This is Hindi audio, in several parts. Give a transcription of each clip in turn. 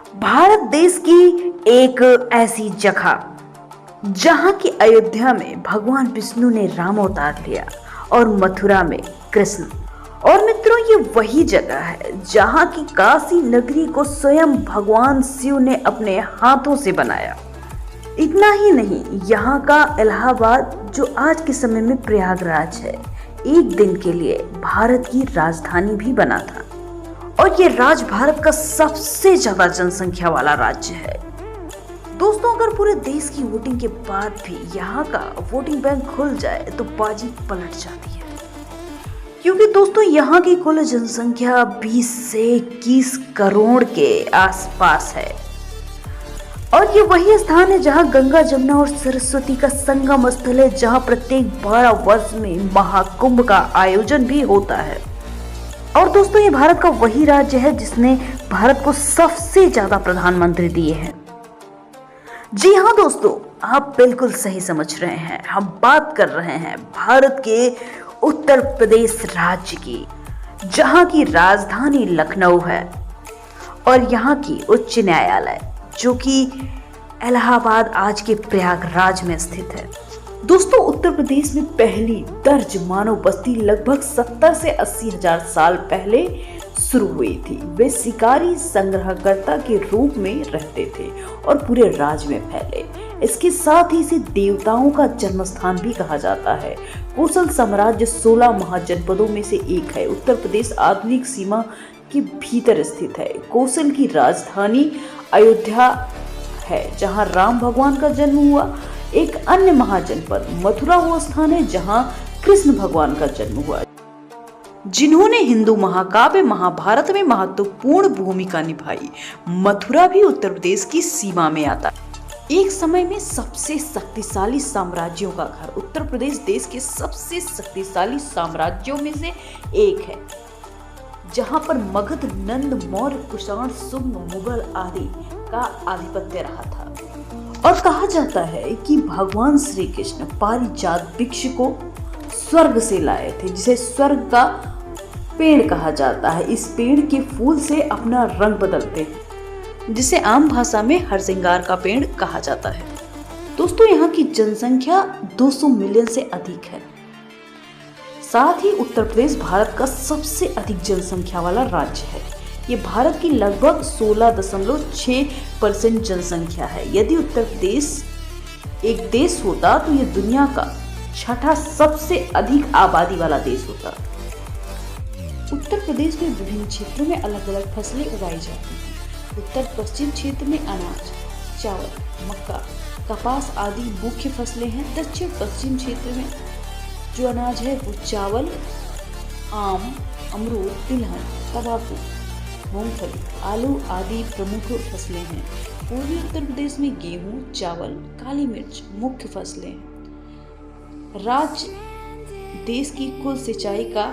भारत देश की एक ऐसी जगह जहां की अयोध्या में भगवान विष्णु ने राम अवतार लिया और मथुरा में कृष्ण। और मित्रों, ये वही जगह है जहां की काशी नगरी को स्वयं भगवान शिव ने अपने हाथों से बनाया। इतना ही नहीं, यहाँ का इलाहाबाद जो आज के समय में प्रयागराज है, एक दिन के लिए भारत की राजधानी भी बना था। और ये राज्य भारत का सबसे ज्यादा जनसंख्या वाला राज्य है। दोस्तों, अगर पूरे देश की वोटिंग के बाद भी यहाँ का वोटिंग बैंक खुल जाए तो बाजी पलट जाती है, क्योंकि दोस्तों यहाँ की कुल जनसंख्या 20 से 21 करोड़ के आसपास है। और ये वही स्थान है जहाँ गंगा, जमुना और सरस्वती का संगम स्थल है, जहाँ प्रत्येक 12 वर्ष में महाकुंभ का आयोजन भी होता है। और दोस्तों, ये भारत का वही राज्य है जिसने भारत को सबसे ज्यादा प्रधानमंत्री दिए हैं। जी हाँ दोस्तों, आप बिल्कुल सही समझ रहे हैं। हम बात कर रहे हैं भारत के उत्तर प्रदेश राज्य की, जहाँ की राजधानी लखनऊ है और यहाँ की उच्च न्यायालय जो कि इलाहाबाद आज के प्रयागराज में स्थित है। दोस्तों, उत्तर प्रदेश में पहली दर्ज मानव बस्ती लगभग 70 से 80 हजार साल पहले शुरू हुई थी। वे शिकारी संग्रहकर्ता के रूप में रहते थे और पूरे राज्य में फैले। इसके साथ ही इसे देवताओं का जन्म स्थान भी कहा जाता है। कोसल साम्राज्य 16 महाजनपदों में से एक है। उत्तर प्रदेश आधुनिक सीमा के भीतर स्थित है। कोसल की राजधानी अयोध्या है, जहां राम भगवान का जन्म हुआ। एक अन्य महाजनपद मथुरा वो स्थान है जहां कृष्ण भगवान का जन्म हुआ, जिन्होंने हिंदू महाकाव्य महाभारत में महत्वपूर्ण भूमिका निभाई। मथुरा भी उत्तर प्रदेश की सीमा में आता है। एक समय में सबसे शक्तिशाली साम्राज्यों का घर। उत्तर प्रदेश देश के सबसे शक्तिशाली साम्राज्यों में से एक है, जहां पर मगध, नंद, मौर्य, कुषाण, सुंग, मुगल आदि का आधिपत्य रहा था। और कहा जाता है कि भगवान श्री कृष्ण पारिजात वृक्ष को स्वर्ग से लाए थे, जिसे स्वर्ग का पेड़ कहा जाता है। इस पेड़ के फूल से अपना रंग बदलते हैं, जिसे आम भाषा में हरसिंगार का पेड़ कहा जाता है। दोस्तों, यहाँ की जनसंख्या 200 मिलियन से अधिक है। साथ ही उत्तर प्रदेश भारत का सबसे अधिक जनसंख्या वाला राज्य है। ये भारत की लगभग 16.6% जनसंख्या है। यदि उत्तर प्रदेश एक देश होता तो ये दुनिया का छठा सबसे अधिक आबादी वाला देश होता। उत्तर प्रदेश में विभिन्न क्षेत्रों में अलग अलग फसलें उगाई जाती हैं। उत्तर पश्चिम क्षेत्र में अनाज, चावल, मक्का, कपास आदि मुख्य फसलें हैं। दक्षिण पश्चिम क्षेत्र में जो अनाज है वो चावल, आम, अमरूद, तिलहन, तंबाकू, मूंगफली, आलू आदि प्रमुख फसलें हैं। पूर्वी उत्तर प्रदेश में गेहूं, चावल, काली मिर्च मुख्य फसलें हैं। राज्य देश की कुल सिंचाई का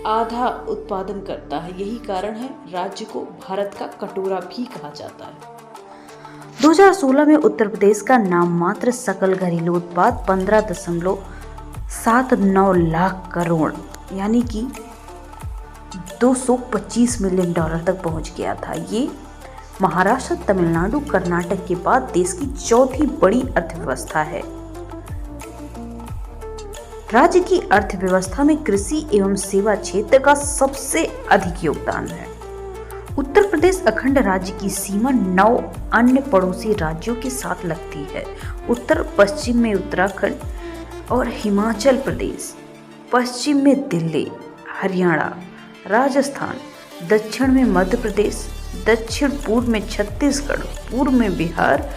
आधा उत्पादन करता है। यही कारण है राज्य को भारत का कटोरा भी कहा जाता है। 2016 में उत्तर प्रदेश का नाम मात्र सकल घरेलू उत्पाद 15.79 लाख करोड़ यानी कि $225 मिलियन तक पहुंच गया था। ये महाराष्ट्र, तमिलनाडु, कर्नाटक के बाद देश की चौथी बड़ी अर्थव्यवस्था है। राज्य की अर्थव्यवस्था में कृषि एवं सेवा क्षेत्र का सबसे अधिक योगदान है। उत्तर प्रदेश अखंड राज्य की सीमा 9 अन्य पड़ोसी राज्यों के साथ लगती है। उत्तर पश्चिम में उत्तराखंड और हिमाचल प्रदेश, पश्चिम में दिल्ली, हरियाणा, राजस्थान, दक्षिण में मध्य प्रदेश, दक्षिण पूर्व में छत्तीसगढ़, पूर्व में बिहार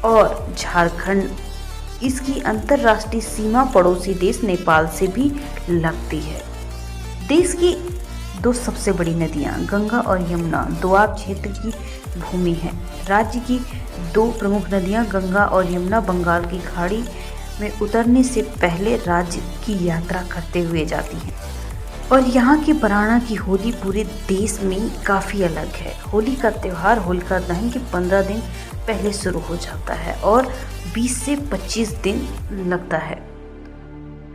और झारखंड। इसकी अंतर्राष्ट्रीय सीमा पड़ोसी देश नेपाल से भी लगती है। देश की 2 सबसे बड़ी नदियां गंगा और यमुना दोआब क्षेत्र की भूमि है। राज्य की 2 प्रमुख नदियां गंगा और यमुना बंगाल की खाड़ी में उतरने से पहले राज्य की यात्रा करते हुए जाती हैं। और यहाँ की बराना की होली पूरे देश में काफ़ी अलग है। होली का त्यौहार होलिका दहन के 15 दिन पहले शुरू हो जाता है और 20 से 25 दिन लगता है।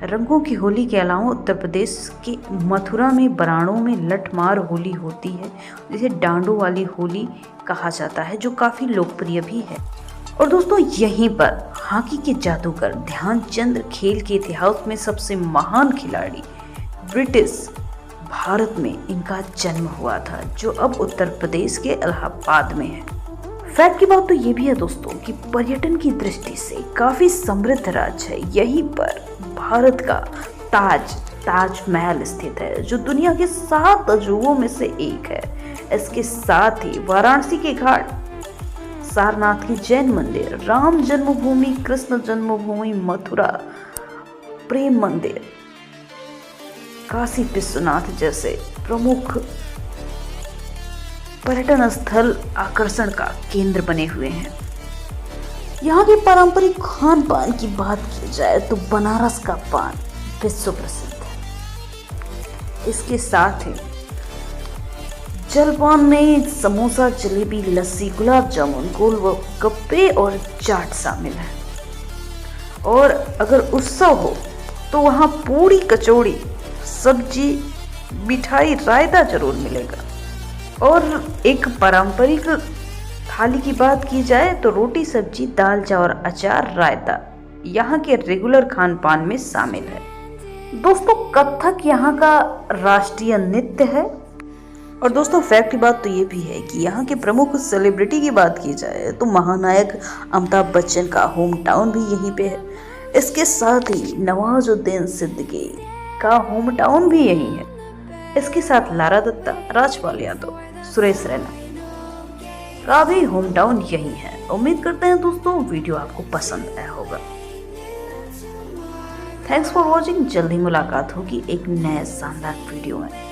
रंगों की होली के अलावा उत्तर प्रदेश के मथुरा में बराणों में लठमार होली होती है, जिसे डांडों वाली होली कहा जाता है, जो काफ़ी लोकप्रिय भी है। और दोस्तों यहीं पर हॉकी के जादूगर ध्यानचंद, खेल के इतिहास में सबसे महान खिलाड़ी, ब्रिटिश भारत में इनका जन्म हुआ था, जो अब उत्तर प्रदेश के इलाहाबाद में है। फैक्ट की बात तो ये भी है दोस्तों कि पर्यटन की दृष्टि से काफी समृद्ध राज्य है। यहीं पर भारत का ताजमहल स्थित है, जो दुनिया के 7 अजूबों में से एक है। इसके साथ ही वाराणसी के घाट, सारनाथ के जैन मंदिर, राम जन्मभूमि, कृष्ण जन्मभूमि, मथुरा प्रेम मंदिर, काशी विश्वनाथ जैसे प्रमुख पर्यटन स्थल आकर्षण का केंद्र बने हुए हैं। यहाँ के पारंपरिक खान पान की बात की जाए तो बनारस का पान विश्व प्रसिद्ध है। इसके साथ ही जलपान में समोसा, जलेबी, लस्सी, गुलाब जामुन, गोलगप्पे और चाट शामिल है। और अगर उत्सव हो तो वहाँ पूरी, कचौड़ी, सब्जी, मिठाई, रायता जरूर मिलेगा। और एक पारंपरिक थाली की बात की जाए तो रोटी, सब्जी, दाल, चावल, अचार, रायता यहाँ के रेगुलर खान पान में शामिल है। दोस्तों कथक यहाँ का राष्ट्रीय नृत्य है। और दोस्तों फैक्ट की बात तो ये भी है कि यहाँ के प्रमुख सेलिब्रिटी की बात की जाए तो महानायक अमिताभ बच्चन का होम टाउन भी यहीं पे है। इसके साथ ही नवाजुद्दीन सिद्दीकी का होम टाउन भी यहीं है। इसके साथ लारा दत्ता, राजपाल यादव, सुरेश रैना का भी होम टाउन यही है। उम्मीद करते हैं दोस्तों वीडियो आपको पसंद आया होगा। Thanks for watching. जल्दी मुलाकात होगी एक नए शानदार वीडियो में।